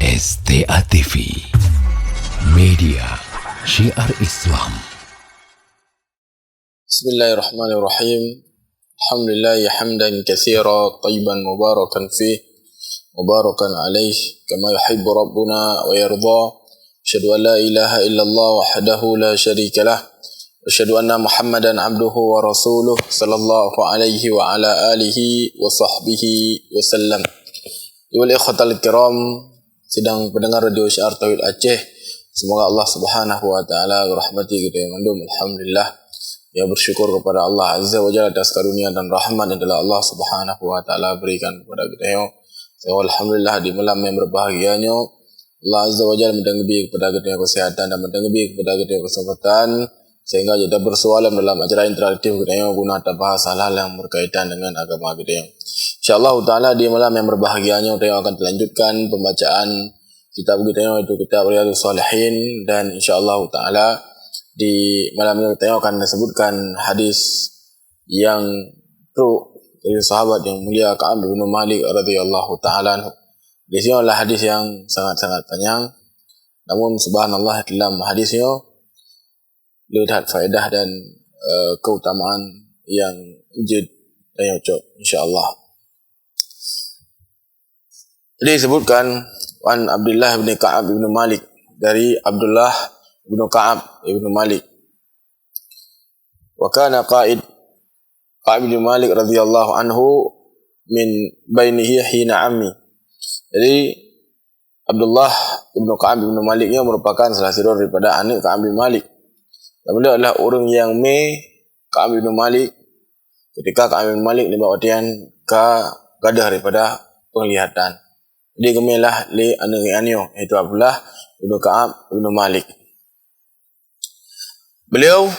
STA TV Media Syiar Islam. Bismillahirrahmanirrahim. Alhamdulillah hamdan katsira tayyiban mubarakan fih mubarakan alaih kama yuhibbu rabbuna wa yarda. Asyhadu an la ilaha illallah wahdahu la syarika lah. Asyhadu anna Muhammadan abduhu wa rasuluh sallallahu alaihi wa ala alihi wa sahbihi wa sallam. Wal ikhwatal kiram, sedang pendengar radio Syiar Tauhid Aceh, semoga Allah Subhanahu wa taala merahmati kita yang mandum. Alhamdulillah, ya bersyukur kepada Allah Azza wa Jalla atas karunia dan rahmat yang telah Allah Subhanahu wa taala berikan kepada kita. So, alhamdulillah di malam yang berbahagianya Allah Azza wa Jalla mendengabi kepada kita kesehatan dan mendengabi kepada kita kesempatan sehingga kita bersualam dalam acara interaktif kita guna bahas hal-hal yang berkaitan dengan agama kita. InsyaAllah ta'ala di malam yang berbahagianya kita akan melanjutkan pembacaan kitab kita yaitu kitab Riyadhus Shalihin, dan insyaAllah ta'ala di malam ini kita akan disebutkan hadis yang dari sahabat yang mulia Ka'ab bin Malik radhiyallahu ta'ala anhu. Di sini adalah hadis yang sangat-sangat panjang, namun subhanallah dalam hadisnya lihat faedah dan keutamaan yang jid dan cocok insyaAllah. Jadi disebutkan Wan Abdullah bin Ka'ab bin Malik, dari Abdullah bin Ka'ab bin Malik. Wa kana qa'id Ka'ab bin Malik radhiyallahu anhu min bainihi hina ammi. Jadi Abdullah bin Ka'ab bin Malik ini merupakan salah satu daripada anak Ka'ab bin Malik. Dan beliau adalah orang yang Ka'ab bin Malik ketika Ka'ab bin Malik dibawa tian ke gadah daripada penglihatan. Dia gemilah li anak-anaknya iaitu Abdullah bin Ka'ab bin Malik. Beliau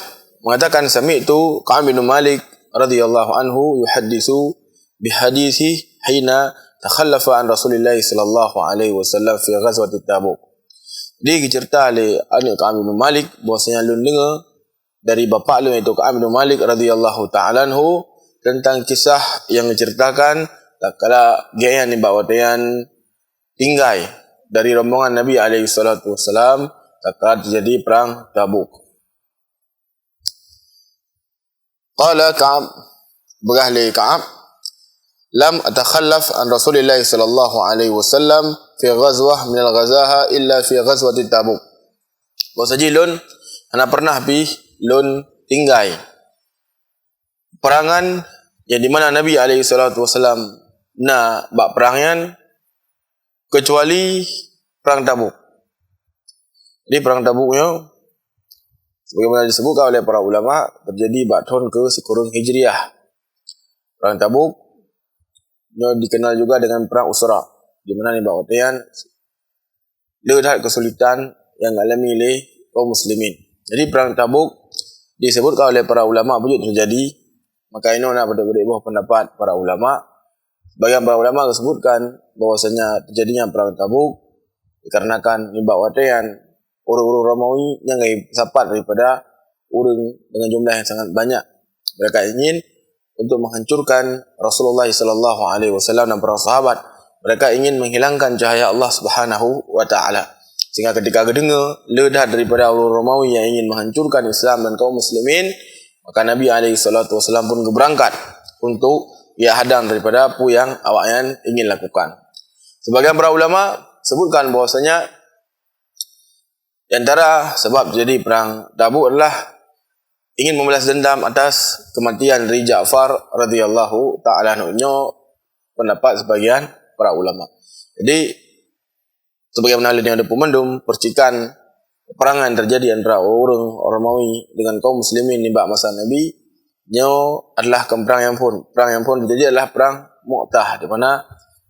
mengatakan sami'tu Ka'ab bin Malik radhiyallahu anhu yuhaddisu bihadisi hina takhallafa an Rasulillah sallallahu alaihi wasallam fi ghazwati Tabuk. Dia cerita oleh anak Ka'ab bin Malik bahwasanya lun dengar dari bapa lu iaitu Ka'ab bin Malik radhiyallahu ta'ala anhu tentang kisah yang menceritakan tatkala gaya ni bawa tian tinggai dari rombongan Nabi alaihi salatu wasalam tatkala terjadi perang Tabuk. Qala Ka'ab, berahli Ka'ab, lam atakhallaf an Rasulillah sallallahu alaihi wasallam fi ghazwah min al-ghazaha illa fi ghazwati Tabuk. Bahwasanya lun ana pernah lun tinggai perangan yang di mana Nabi alaihi salatu wasalam na bak perangan kecuali perang Tabuk. Di perang Tabuknya sebagaimana disebutkan oleh para ulama terjadi pada tahun ke-10 Hijriah. Perang Tabuk dikenal juga dengan perang Usra, di mana ni bawa tian lihat kesulitan yang alami oleh kaum muslimin. Jadi perang Tabuk disebutkan oleh para ulama wujud terjadi, maka ini nak berbeda pendapat para ulama. Bagian para ulama disebutkan bahwasanya terjadinya perang Tabuk dikarenakan bawa tian orang-orang Romawi yang sapat daripada orang dengan jumlah yang sangat banyak. Mereka ingin untuk menghancurkan Rasulullah sallallahu alaihi wasallam dan para sahabat. Mereka ingin menghilangkan cahaya Allah Subhanahu wa taala. Sehingga ketika kedengar ledah daripada orang Romawi yang ingin menghancurkan Islam dan kaum muslimin, maka Nabi alaihi salatu wasallam pun berangkat untuk ia hadang daripada apa yang awaknya ingin lakukan. Sebagian para ulama sebutkan bahwasanya di antara sebab jadi perang Tabuk adalah ingin membalas dendam atas kematian dari Ja'far radhiyallahu ta'ala anhu, pendapat sebagian para ulama. Jadi sebagaimana yang ada pemandum percikan peperangan terjadi antara orang Romawi dengan kaum muslimin di masa Nabi adalah perang yang pun terjadi adalah perang Mu'tah, di mana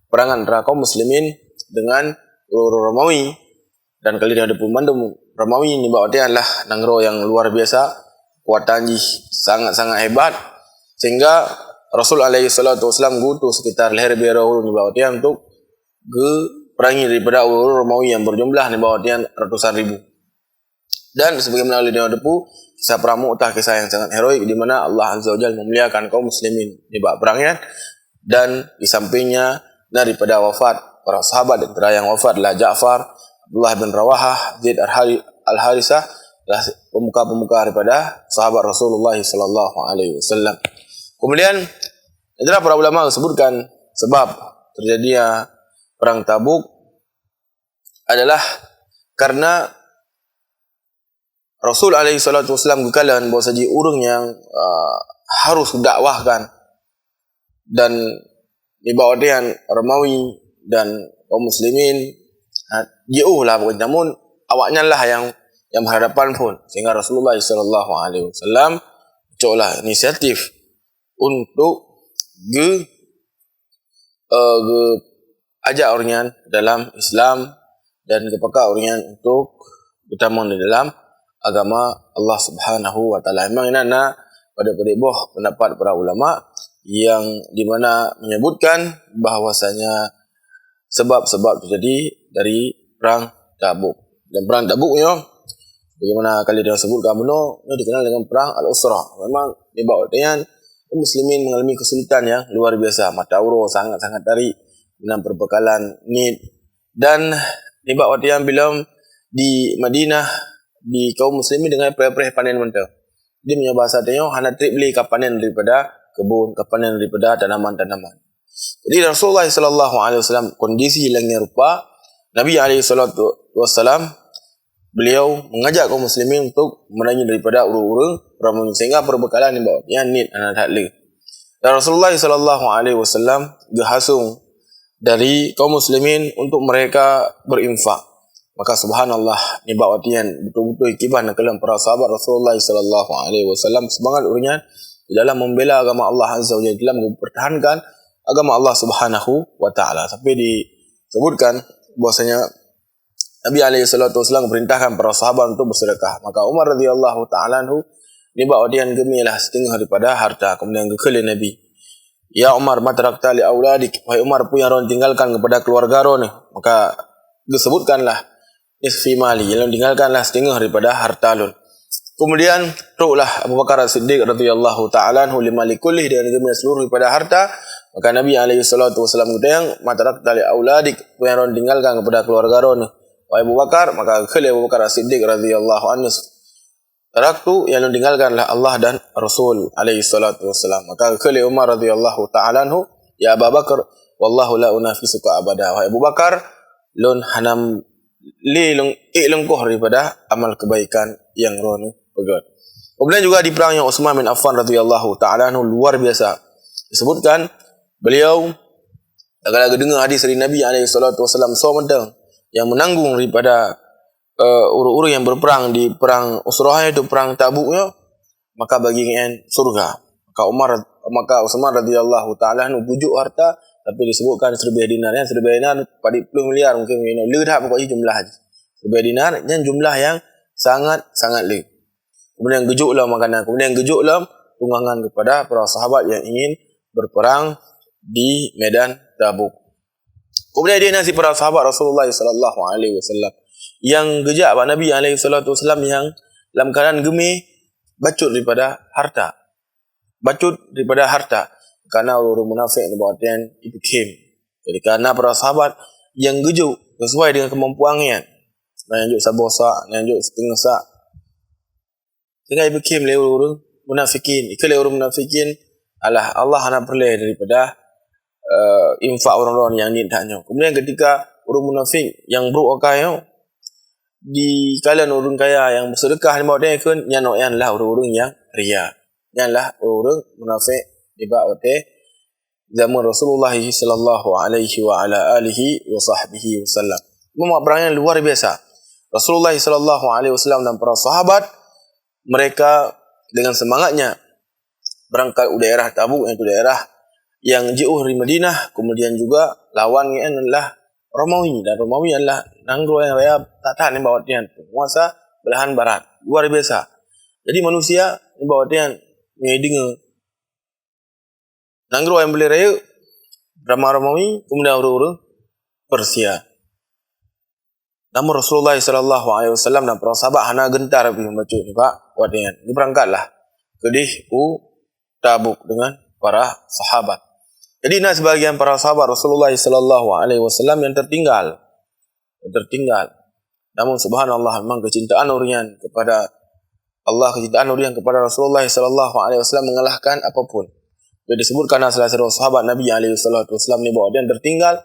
perangan antara kaum muslimin dengan orang Romawi. Dan kali ini ada pemandum Romawi ni bawa dia adalah nangro yang luar biasa, kuatan sangat-sangat hebat, sehingga Rasul alaihi salatu wasallam gutu sekitar leher biara ni bawa dia untuk perangi daripada orang Romawi yang berjumlah ni bawa dia ratusan ribu. Dan sebagaimana oleh dia depu kisah perang Mu'tah, kisah yang sangat heroik di mana Allah Azza wa Jalla memuliakan kaum muslimin di bab perangnya, dan di sampingnya daripada wafat para sahabat. Antara yang wafat adalah Ja'far, Abdullah bin Rawahah, Zaid al-Harisah, adalah pemuka-pemuka daripada sahabat Rasulullah sallallahu alaihi wasallam. Kemudian antara para ulama sebutkan sebab terjadinya perang Tabuk adalah karena Rasul alaihi salatu wasallam kekalan bahawa saja orang yang harus dakwahkan dan ibadatan Romawi dan kaum muslimin jauh lah pokoknya, namun awaknya lah yang berhadapan pun, sehingga Rasulullah sallallahu alaihi wasallam coklah inisiatif untuk ajak orang dalam Islam dan kepada orang untuk bertamu di dalam agama Allah Subhanahu wa taala. Memang ini pada bawah pendapat para ulama yang di mana menyebutkan bahwasanya sebab-sebab terjadi dari perang Tabuk. Dan perang Tabuk ni, bagaimana kali dia sebutkan benar, ini dikenal dengan perang Al-Usra. Memang menyebabkan muslimin mengalami kesulitan yang luar biasa. Mata auro sangat-sangat tarik dalam perbekalan ni, dan menyebabkan bila di Madinah di kaum muslimin dengan perih-perih panen mentah. Dia punya bahasa dia hanya trip beli kapanen daripada kebun, kapanen daripada tanaman-tanaman. Jadi Rasulullah sallallahu alaihi wasallam kondisi hilangnya rupa, Nabi alaihi salatu wasallam beliau mengajak kaum muslimin untuk menanya daripada urang-urang Romawi, sehingga perbekalan yang bawa yang need anak takle. Dan Rasulullah sallallahu alaihi wasallam gahasung dari kaum muslimin untuk mereka berinfak. Maka subhanallah ni bawatian betul-betul ikiban dalam para sahabat Rasulullah sallallahu alaihi wasallam semangat urnya di dalam membela agama Allah azza wa jalla, dalam mempertahankan agama Allah Subhanahu wa taala. Sampai disebutkan bahwasanya Nabi alaihi salatu wasallam perintahkan para sahabat untuk bersedekah. Maka Umar radhiyallahu taala anhu ni bawatian gemilah setengah daripada harta, kemudian kekali Nabi, "Ya Umar, ma tarakta li auladik?" Wahai Umar, apa yang ron tinggalkan kepada keluarga ron? Maka disebutkanlah isfi mali, yang tinggalkanlah setengah daripada harta lun. Kemudian ruhlah Abu Bakar As-Siddiq radhiyallahu taala anhu limali kullih, dan demi seluruh daripada harta. Maka Nabi alaihi salatu wasallam kata yang matarakta li auladik, yang ron tinggalkan kepada keluarga ron wahai Abu Bakar. Maka kali Abu Bakar As-Siddiq radhiyallahu anhu, taraktu, yang ron tinggalkanlah Allah dan Rasul alaihi salatu wasallam. Maka kali Umar radhiyallahu taala anhu, ya Abu Bakar wallahu la unafisuka abada, wahai Abu Bakar lun hanam lengkoh daripada amal kebaikan yang ron pegat. Kemudian juga di perang yang Utsman bin Affan radhiyallahu taala anhu luar biasa. Disebutkan beliau agak dengar hadis dari Nabi alaihi salatu wasallam mentang yang menanggung daripada urus-urus yang berperang di perang Usrah, itu perang Tabuknya, maka bagian surga. Maka Utsman radhiyallahu taala anhu bujuk harta, tapi disebutkan 1,000 dinar. Yang 1,000 dinar pada 10 miliar mungkin dah pokoknya jumlah haji. 1,000 dinar yang jumlah yang sangat-sangat le. Kemudian gejuklah makanan, kemudian gejuklah tunggangan kepada para sahabat yang ingin berperang di medan Tabuk. Kemudian dia nasi para sahabat Rasulullah sallallahu alaihi wasallam yang gejak Pak Nabi alaihi salatu wasallam yang dalam keadaan gemih bacut daripada harta. Karena orang munafik ni buatkan itu kem. Jadi karena para sahabat yang gejuk sesuai dengan kemampuannya, yang juk sabosa, yang juk setengah sak, sehingga ibu kem lewat orang munafikin. Ikut orang munafikin, Allah hanya perleh daripada infak orang-orang yang nintanya. Kemudian ketika orang munafik yang buruk kaya di kalangan orang kaya yang bersedekah ni buat dia kan, yang lah orang-orang yang ria, yang lah orang munafik dibawah zaman Rasulullah sallallahu alaihi wa ala alihi wa sahbihi wasallam. Memang perang yang luar biasa. Rasulullah sallallahu alaihi wasallam dan para sahabat mereka dengan semangatnya berangkat ke daerah Tabuk, iaitu daerah yang jauh dari Madinah. Kemudian juga lawannya adalah Romawi, dan Romawi adalah nanggro yang raya tak tahan yang bawa dia penguasa belahan barat. Luar biasa. Jadi manusia yang bawa dia mendengar nanggro yang boleh raya Rama Romawi, kemudian orang-orang Persia. Namun Rasulullah sallallahu alaihi wasallam dan para sahabat hana gentar pergi membaca ni Pak, wadian. Ni berangkatlah ke Tabuk dengan para sahabat. Jadi sebagian para sahabat Rasulullah sallallahu alaihi wasallam yang tertinggal. Namun subhanallah, memang kecintaan Nurian kepada Allah, kecintaan Nurian kepada Rasulullah sallallahu alaihi wasallam mengalahkan apapun. Dia disebutkan salah satu sahabat Nabi alaihi wasallam ni bahawa dia tertinggal,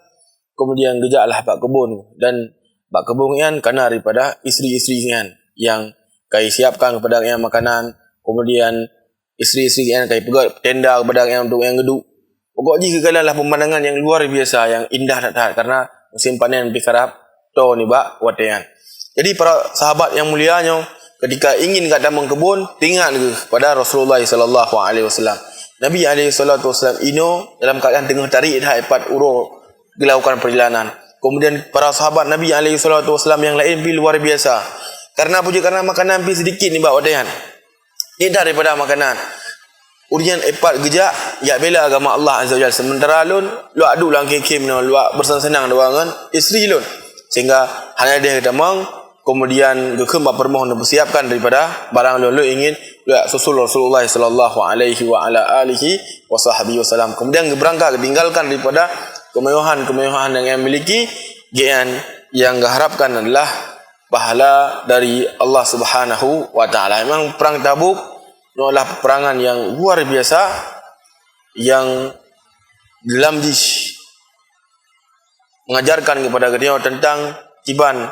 kemudian gejaklah bak kebun, dan bak kebun kan kerana daripada isteri-isteri kan yang kai siapkan kepada yang makanan, kemudian isteri-isteri kan kai pegat tenda kepada yang untuk yang geduk. Pokoknya kegalalah pemandangan yang luar biasa, yang indah nak tahan karena musim panen lebih kerap to ni bak watian. Jadi para sahabat yang mulianya ketika ingin kat dalam kebun tinggal ke pada Rasulullah sallallahu alaihi wasallam. Nabi alaihi salatu wasallam ino dalam keadaan tengah tarik dah ipat uro dilakukan perjalanan. Kemudian para sahabat Nabi alaihi salatu wasallam yang lain pi luar biasa. Karena apa? Karena makanan pi sedikit ni bak watian. Ni daripada makanan. Urian ipat gejak ya bela agama Allah azza wajalla, sementara lun lu adu lang kekim no lu bersenang-senang doangan isteri lun, sehingga hanya dia damang kemudian gekem permohon bersiapkan daripada barang lu ingin lu susul Rasulullah sallallahu alaihi wa ala alihi wasahbihi wasallam, kemudian berangkat tinggalkan daripada kemewahan yang memiliki gian yang diharapkan adalah pahala dari Allah Subhanahu wa taala. Memang perang Tabuk adalah peperangan yang luar biasa yang dalam mengajarkan kepada kita tentang tiban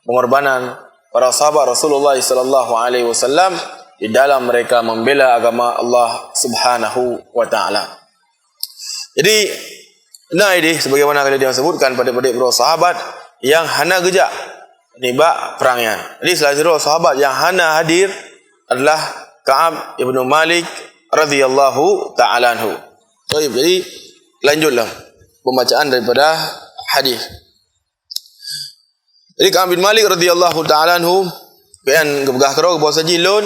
pengorbanan para sahabat Rasulullah sallallahu alaihi wasallam di dalam mereka membela agama Allah Subhanahu wa taala. Jadi ini sebagaimana kalian sebutkan pada para sahabat yang hana gejak nibak perangnya. Jadi salah satu sahabat yang hana hadir adalah Ka'ab ibn Malik radhiyallahu ta'ala anhu. Baik, jadi lanjutlah pembacaan daripada hadis. Jadi Ka'ab bin Malik radhiyallahu ta'ala anhu kan gebegah kero bahawa saji lon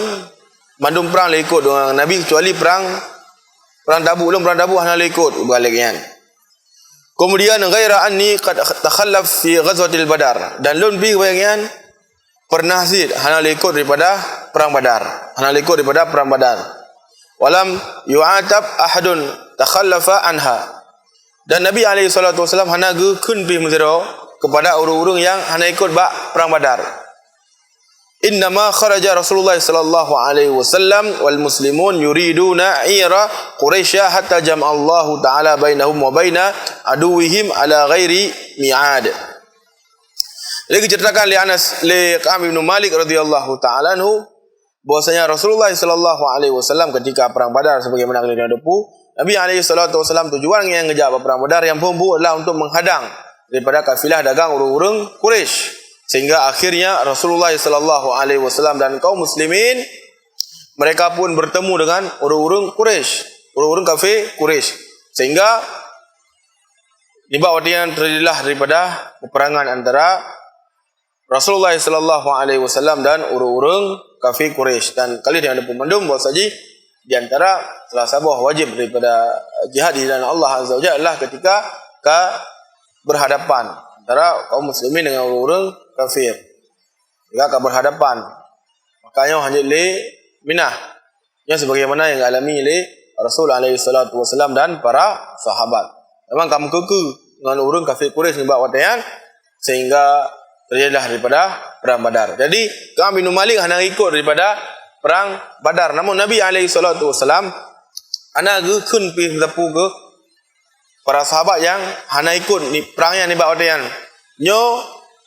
mandum perang le ikut dengan Nabi, kecuali perang Tabuk hana le ikut balik kan. Kemudian ghaira anni qad takhallaf fi ghazwatil Badar, dan lon bi bayangan pernah zid hana le ikut daripada perang Badar. Walam yu'atab ahadun takhallafa anha. Dan Nabi alaihi salatu wasallam hana geun pi menzero kepada orang-orang yang hana ikut perang Badar. Innama kharaja Rasulullah sallallahu alaihi wasallam wal muslimun yuriduna ira Quraisy hatta jama'allahu ta'ala bainahum wa baina aduwihim ala ghairi mi'ad. Lagi ceritakan li Anas li Ka'ab bin Malik radhiyallahu ta'ala anhu bahwasanya Rasulullah sallallahu alaihi wasallam ketika perang Badar, sebagaimana kalian depu, Nabi alaihi salatu wasallam tujuan yang ngejak perang Badar yang pembu adalah untuk menghadang daripada kafilah dagang orang-orang Quraisy, sehingga akhirnya Rasulullah sallallahu alaihi wasallam dan kaum muslimin mereka pun bertemu dengan orang-orang Quraisy, orang-orang kafir Quraisy, sehingga dibawadian terjadilah daripada peperangan antara Rasulullah sallallahu alaihi wasallam dan orang-orang kafir Quraisy. Dan kali dia ada pemandum bahawa saji di antara salah sebuah wajib daripada jihad di jalan Allah azza wajalla adalah ketika berhadapan antara kaum muslimin dengan orang-orang kafir. Jika berhadapan, makanya hanya le minah yang sebagaimana yang alami le Rasul alaihi salatu wasallam dan para sahabat. Memang kamu keke dengan orang kafir Quraisy ni bawa watayan sehingga terjadilah daripada perang Badar. Jadi Ka'ab bin Malik hanya ikut daripada perang Badar. Namun Nabi alaihi salatu wasallam ana geun pi tepu ke para sahabat yang hanya ikut ni perang yang ni bawa watayan. Nyo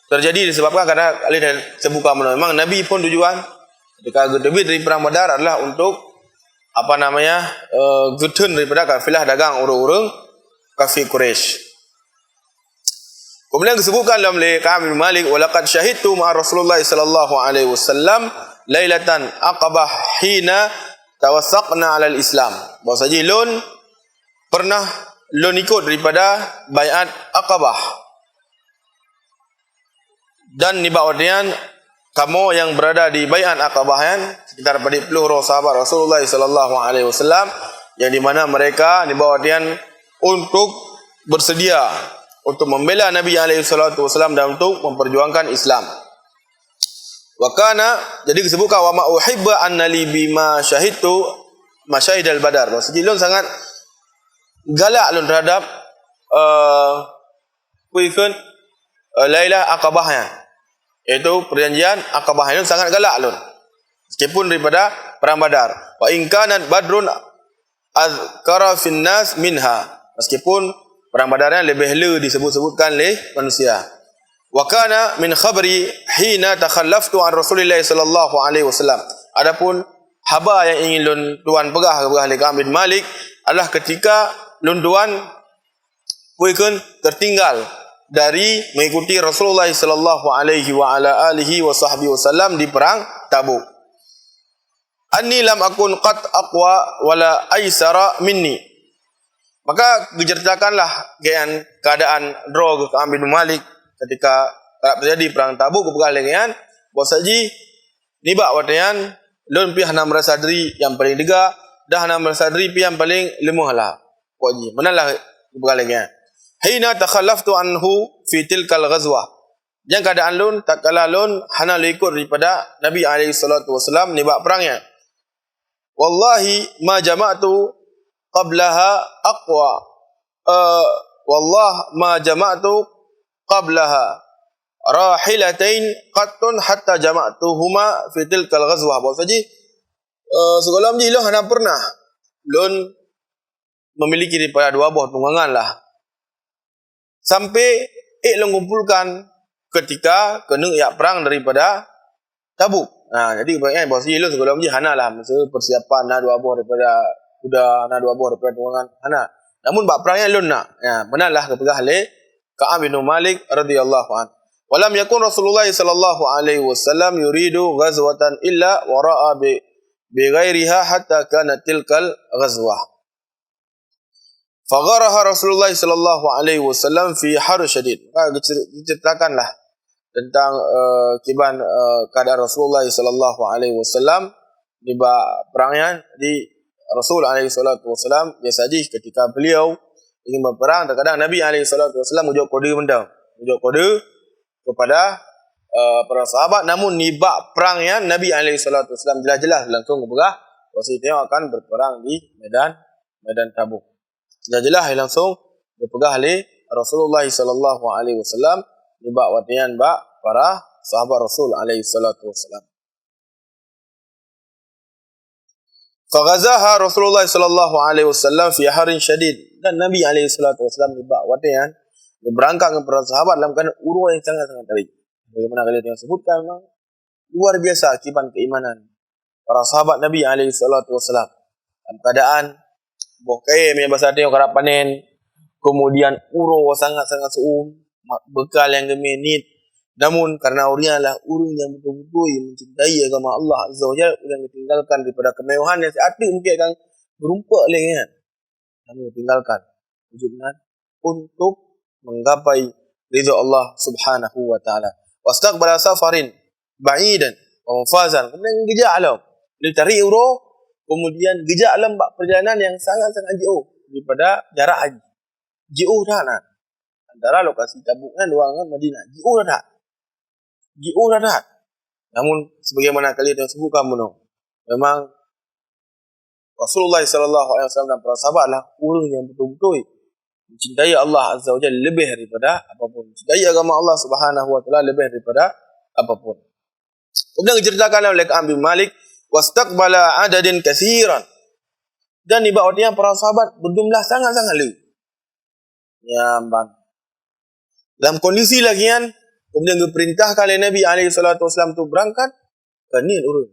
terjadi disebabkan karena kali dah sebuka memang Nabi pun tujuan ketika gedebit dari perang Badar adalah untuk gedun daripada kafilah dagang orang-orang kafir Quraisy. Kemudian disebutkan dalam Ka'ab bin Malik, walaqad syahidtu ma'a Rasulullah sallallahu alaihi wasallam lailatan aqabah hina tawassaqna 'alal Islam. Bahawa saja lon pernah ikut daripada baiat Aqabah. Dan ni bawadian kamu yang berada di baiat Aqabah kan sekitar 40 sahabat Rasulullah sallallahu alaihi wasallam yang di mana mereka ni bawadian untuk bersedia untuk membela Nabi alaihi salatu wasallam dan untuk memperjuangkan Islam. Wa kana, jadi disebutkan wa ma uhibba annali bima syahidtu masyahidal badar. Maksudnya sangat galak lun terhadap kuikun Lailah Aqabahnya, iaitu perjanjian Aqabah itu sangat galak lun. Meskipun daripada perang Badar. Wa in kanat Badrun azkara fin nas minha. Meskipun perang Badarnya lebih le disebut-sebutkan oleh manusia. Wa kana min khabri hina takhallaftu an Rasulillah sallallahu alaihi wasallam. Adapun haba yang ingin lun tuan pegah oleh Ka'ab bin Malik adalah ketika lun tuan kuikun tertinggal dari mengikuti Rasulullah sallallahu alaihi wa ala alihi wa sahbihi wasallam di perang Tabuk. Anni lam akun qad aqwa wala aisara minni. Maka diceritakanlah keadaan draw ke Ka'ab bin Malik ketika terjadi perang Tabuk kepegalengan bosaji nibak watayan lun pi hana merasa diri yang paling dega dah hana merasa diri pi yang paling lemah lah. Poji menalah kepegalengan. Hina takhallaftu anhu fi tilkal ghazwah. Yang keadaan lun tak kala lun hana ikut daripada Nabi alaihi salatu wasallam nibak perangnya. Wallahi ma jama'tu qablaha aqwa. Wallah ma jama'tu qablaha rahilatain qattun hatta jama'tuhuma fi tilkal ghazwah. Maksudnya sebelum ni lun hana pernah lun memiliki daripada dua buah tunggangan lah. Sampai lun kumpulkan ketika kena yak perang daripada Tabuk. Jadi kebanyakan bahawa lun sebelum ni hana lah masa persiapan nak dua buah daripada kuda, nak dua buah daripada tunggangan hana. Namun bab perangnya lun nak. Benarlah kepegah oleh Ka'ab bin Malik radhiyallahu an. Walam yakun Rasulullah sallallahu alaihi wasallam yuridu ghazwatan illa wara'a bi ghairiha hatta kanat tilkal ghazwah. Fagharaha Rasulullah sallallahu alaihi wasallam fi har syadid. Diceritakanlah tentang kiban keadaan Rasulullah sallallahu alaihi wasallam di perangnya di Rasul alaihi salatu wasallam biasa saja ketika beliau ingin berperang terkadang Nabi alaihi salatu wasallam ujuk kode mendam, ujuk kode kepada para sahabat, namun nibak perangnya Nabi alaihi salatu wasallam jelas-jelas langsung berperang wasitnya akan berperang di medan Tabuk. Jelas-jelas langsung berpegang oleh Rasulullah sallallahu alaihi wasallam nibak watian bak para sahabat Rasul alaihi salatu wasallam. Faghazaha Rasulullah sallallahu alaihi wasallam fi harin syadid, dan Nabi alaihi salatu wasallam nibak watian berangkat dengan para sahabat dalam keadaan urus yang sangat-sangat terik. Bagaimana kalian yang sebutkan memang luar biasa akibat keimanan para sahabat Nabi alaihi salatu wasallam dalam keadaan bokai punya bahasa tengok kerap panen, kemudian uro sangat-sangat bekal yang gemenit, namun karena orang lah orang yang betul-betul mencintai agama Allah Azza wa Jalla, yang ditinggalkan daripada kemewahan yang seati mungkin akan berumpak lagi kan, namun tinggalkan tujuan untuk menggapai ridha Allah Subhanahu wa taala. Wastaqbala safarin ba'idan wa mufazan, kemudian gejak alam dia tarik uro, kemudian gejak lembak perjalanan yang sangat-sangat jauh daripada jarak haji. Jauh dah nak. Antara lokasi Tabuk dengan luangan Madinah. Jauh dah. Jauh dah. Namun sebagaimana kalian yang sebutkan memang Rasulullah sallallahu alaihi wasallam dan para sahabatlah orang yang betul-betul mencintai Allah Azza wa Jalla lebih daripada apapun. Mencintai agama Allah Subhanahu wa taala lebih daripada apapun. Kemudian diceritakan oleh Ka'ab bin Malik, wastaqbala adadin katsiran, dan ibadahnya para sahabat berjumlah sangat-sangat lebih. Ya, bang. Dalam kondisi lagian kemudian diperintahkan oleh Nabi alaihi salatu wasallam tu berangkat ke ni urut.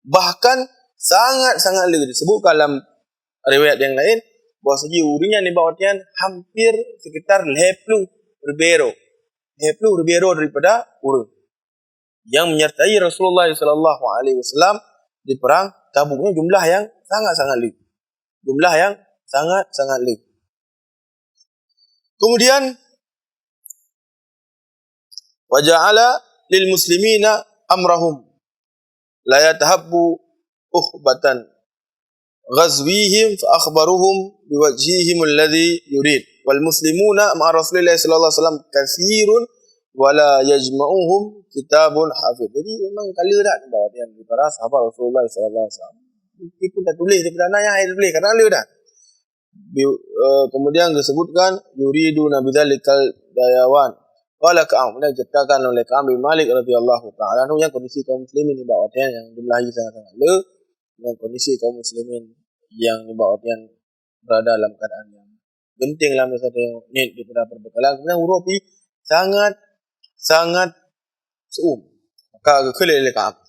Bahkan sangat-sangat lebih disebutkan dalam riwayat yang lain bahawa segi urinya ibadahnya hampir sekitar 50 berbero. 50 berbero daripada urut yang menyertai Rasulullah sallallahu alaihi wasallam di perang Tabuknya jumlah yang sangat-sangat lebih. Jumlah yang sangat-sangat lebih. Kemudian waja'ala lil muslimina amrahum la yatahabbu ukhbatan ghazwihim fa akhbaruhum biwajhihim alladhi yurid wal muslimuna ma'a Rasulillah sallallahu alaihi wasallam katsirun wala yajma'uhum kitabun hafiz. Jadi memang kala dah bahawa yang para sahabat Rasulullah sallallahu alaihi wasallam meskipun tak tulis daripada anak yang tulis kerana dah Kemudian disebutkan yuridu nabidzalikal dayawan. Qala Ka'ab, dan ceritakan oleh Ka'ab bin Malik radhiyallahu taala anhu yang kondisi kaum muslimin di bawah yang jumlahnya sangat-sangat dan kondisi kaum muslimin yang di bawah berada dalam keadaan yang genting lah misalnya ni daripada perbekalan. Kemudian Uropi sangat maka kelih oleh Ka'ab.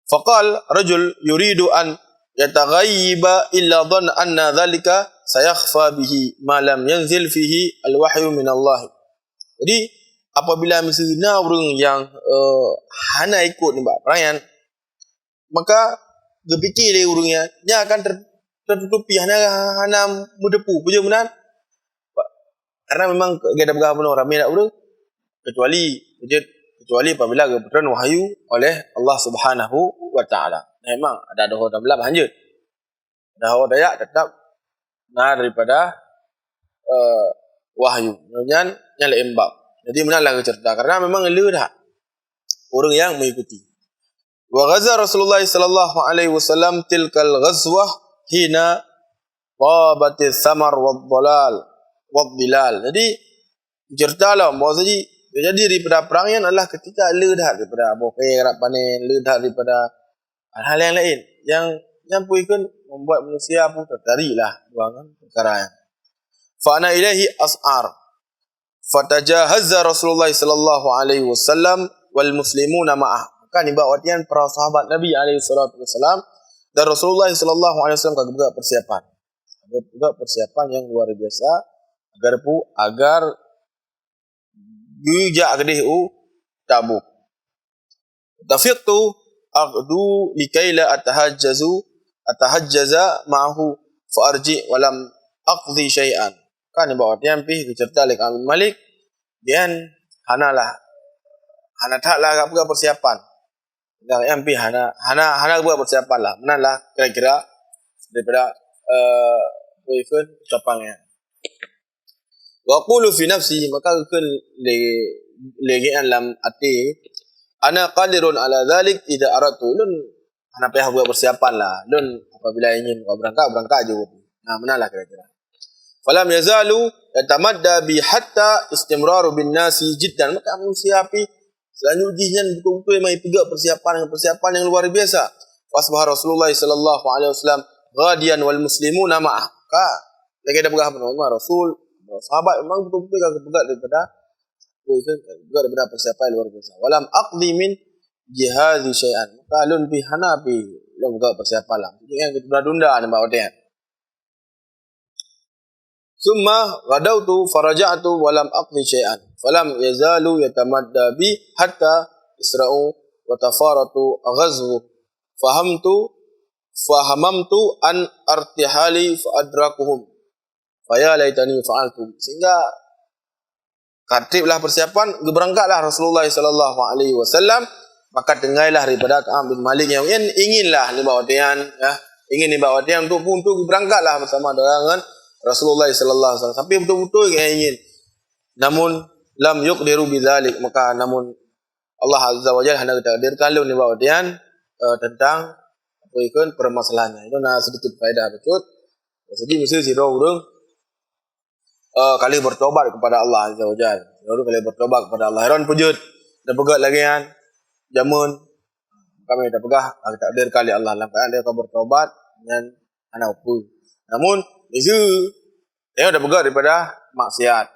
Faqal rajul yuridu an yataghayyiba illa dhanna anna dhalika sayakhfa bihi ma lam yanzil fihi al-wahyu min Allah. Jadi apabila misalnya orang yang hana ikut ni buat perangan, maka dia fikir dia orangnya dia akan tertutupi hana mudepu puja benar. Karena memang dia dah berapa orang ramai nak urang kecuali apabila kebetulan wahyu oleh Allah Subhanahu wa taala. Memang ada doa dan belah lanjut. Doa dayak tetap daripada wahyu. Kemudian yang lembab. Jadi menanglah cerita karena memang le dah orang yang mengikuti. Wa ghaza Rasulullah sallallahu alaihi wasallam tilkal ghazwah hina tabatis samar wad dalal. Jadi ceritalah bahawa jadi daripada perang yang adalah ketika le dah daripada bokai rak panen, le dah daripada hal yang lain yang pun membuat manusia pun tertariklah buangan perkara yang. Fa ana ilaihi as'ar. Fatajahazza Rasulullah sallallahu alaihi wasallam wal muslimuna ma'ah. Kan ibarat artian para sahabat Nabi alaihi salatu wasallam dan Rasulullah sallallahu alaihi wasallam juga persiapan. Juga persiapan yang luar biasa agar bijak kedih Tabuk. Tafiqtu aqdu likaila atahajjaza ma'ahu fa arji wa lam aqdi syai'an. Kan ibarat artian cerita oleh Ka'ab bin Malik dia hana taklah apa persiapan. Yang hana buat persiapan lah. Menanlah kira-kira daripada ucapannya. Wa qulu fi nafsi maka legean lam ati ana qadirun ala dhalik idza aratu lun hana payah buat persiapan lah. Lun apabila ingin kau berangkat je. Nah, menanlah kira-kira. Falam yazalu yatamadda bi hatta istimraru bin nasi jiddan. Maka manusia api selanjutnya betul-betul mai pegang persiapan yang luar biasa. Wasbah Rasulullah sallallahu alaihi wasallam ghadiyan wal muslimuna ma'ah. Lagi ada pegang apa Rasul sahabat memang betul-betul pegang daripada persiapan yang luar biasa. Walam aqdi min jihadi syai'an. Maka lun bi hanabi lun pegang persiapan lah. Jadi yang ditunda-tunda ni bawa dia. Summa ghadawtu faraja'tu walam aqdi syai'an. Falam yazalu yatamadda bi hatta isra'u wa tafaratu ghazwu. Fahamamtu an artihali fa adrakuhum. Faya laitani fa'altu. Sehingga tertiblah persiapan, berangkatlah Rasulullah sallallahu alaihi wasallam, maka dengailah daripada Ka'ab bin Malik yang inginlah ni bawa dia ingin ni bawa dia untuk berangkatlah bersama dengan Rasulullah sallallahu alaihi wasallam. Tapi betul-betul yang ingin. Namun lam yuqdiru bidzalik, maka namun Allah azza wa jalla hendak takdirkan lu ni bawa dia tentang apa ikut permasalahannya. Itu sedikit faedah betul. Jadi mesti orang kali bertobat kepada Allah azza wa jalla. Orang kali bertobat kepada Allah. Heran pujud dah pegat lagi kan. Jamun kami dah pegah takdir kali Allah lampai dia akan bertobat dengan anak apa. Namun itu dia dah pegat daripada maksiat.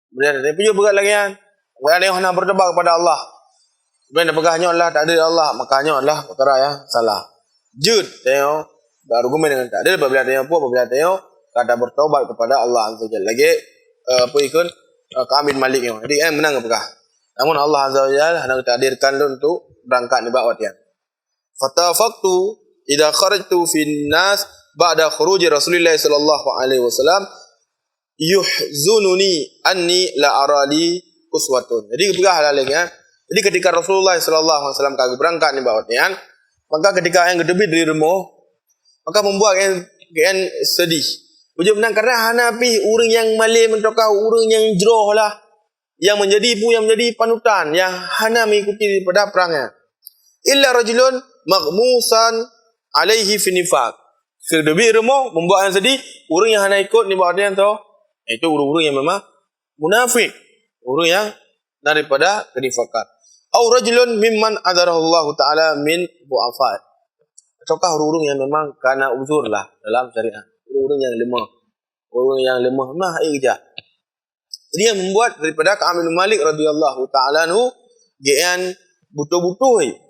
Kemudian dia punya pegat lagi kan. Kemudian dia hendak bertobat kepada Allah. Kemudian dia pegahnya Allah takdir Allah, makanya Allah perkara yang salah. Jud tengok berargumen dengan takdir apabila tengok kata bertobat kepada Allah azza wajalla. Lagi apa ikut Ka'ab bin Malik ni. Jadi menang pegah. Namun Allah azza wajalla hendak takdirkan lu untuk berangkat ni bawa dia. Fatafaqtu idza kharajtu fin nas ba'da khuruji Rasulullah sallallahu alaihi wasallam yuhzununi anni la arali uswatun. Jadi pegahlah lagi kan. Jadi ketika Rasulullah sallallahu alaihi wasallam kagak berangkat ni bawa dia, maka ketika yang gedebit dari rumah, maka membuat yang sedih. Ujar menang karena hanapi orang yang malih mentokah orang yang jroh lah, yang menjadi panutan, yang hana mengikuti daripada perangnya. Illa rajulun maghmusan alaihi fi nifaq kedebik rumah membuat yang sedih, orang yang hanya ikut ni buat dia tu, itu orang-orang yang memang munafik, orang yang daripada kenifakan. Au rajulun mimman adarahullahu taala min bu'afa. Ataukah orang-orang yang memang karena uzur lah dalam syariat, orang-orang yang lemah, orang yang lemah mah kerja. Jadi yang membuat daripada Ka'ab bin Malik radhiyallahu taala anhu gian butuh-butuh.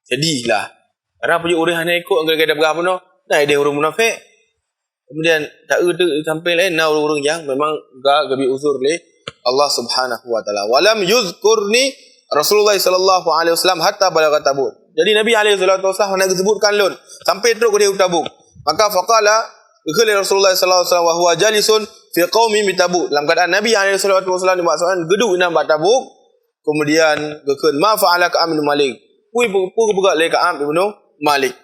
Jadilah karena punya orang hanya ikut agak-agak berapa no. Nah, dia orang munafik. Kemudian tak ada sampai lain nah orang-orang yang memang gak gabi uzur le Allah Subhanahu wa taala. Walam yuzkurni Rasulullah sallallahu alaihi wasallam hatta balagha Tabuk. Jadi Nabi alaihi wasallam hendak disebutkan lun sampai teruk dia Tabuk. Maka faqala qala Rasulullah sallallahu alaihi wasallam wa huwa jalisun fi qaumi bi Tabuk. Dalam keadaan Nabi alaihi wasallam dimaksudkan geduk nang Tabuk. Kemudian gekeun ma fa'ala Ka'ab bin Malik. Pui buka le Ka'ab bin Malik.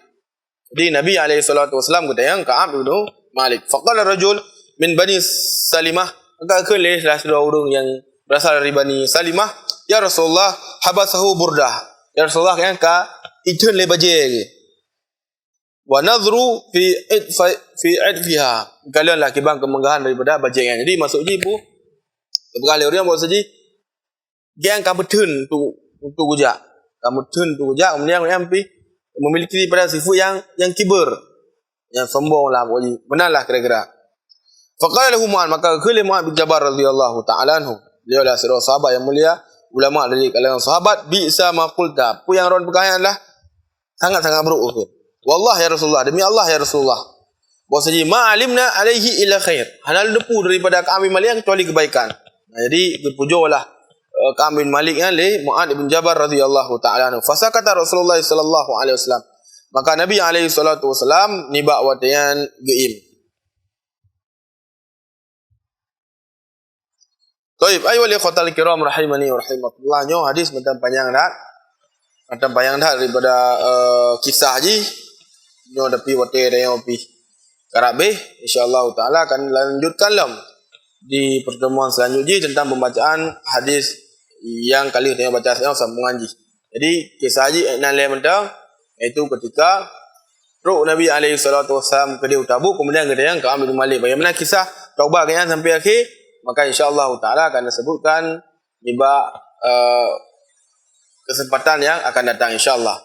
Jadi Nabi SAW kata yang Ka'ab bin Malik. Faqala rajul min Bani Salimah. Maka kelih salah seorang orang yang berasal dari Bani Salimah. Ya Rasulullah habasahu burdah. Ya Rasulullah yang ka itun le bajir. Wa nadhru fi idfiha. Kalian lah kibang kemenggahan daripada bajir. Jadi maksudnya bu berkali orang buat saja yang kamu tun untuk gujak. Kamu tun untuk gujak kemudian yang memiliki pada sifat yang kibur, yang sombong lah, benarlah kira-kira. Faqala lahu Mu'adz, maka qala Mu'adz bin Jabal radhiyallahu ta'ala anhu, dia adalah seorang sahabat yang mulia, ulama dari kalangan sahabat, bi'sa ma qulta, apa yang ron perkataan lah sangat-sangat buruk itu. Wallah ya Rasulullah, demi Allah ya Rasulullah, bahwasanya ma alimna alaihi illa khair, hanya depu daripada kami Malik kecuali kebaikan. Nah, jadi berpujulah Ka'ab bin Malik li Mu'adz bin Jabal radhiyallahu ta'ala anhu. Fasakata Rasulullah sallallahu alaihi wasallam. Maka Nabi alaihi salatu wasallam nibak watayan geim. Baik, ayyuhal ikhwatal kiram rahimani wa rahimakumullah. Nyo hadis macam panjang dah. Macam panjang dah daripada kisah ji. Nyo dapi watai dah yang pi. Karabe insyaallah taala akan lanjutkan lam di pertemuan selanjutnya tentang pembacaan hadis yang kali ini baca saya sambungan ji. Jadi kisah ji nan le mentang iaitu ketika roh Nabi alaihi salatu wasallam ke Tabuk kemudian ke yang Ka'ab bin Malik. Bagaimana kisah taubah kalian sampai akhir? Maka insyaallah taala akan disebutkan di kesempatan yang akan datang insyaallah.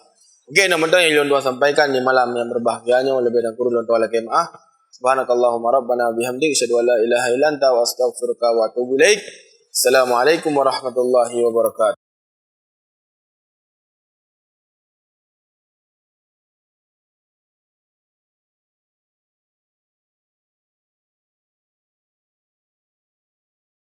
Okey, nak mentang yang tuan sampaikan di malam yang berbahagianya lebih dan kurang tuan maaf. Subhanakallahumma rabbana bihamdika asyhadu an la ilaha illa anta wa astaghfiruka wa atubu ilaik. Assalamualaikum warahmatullahi wabarakatuh.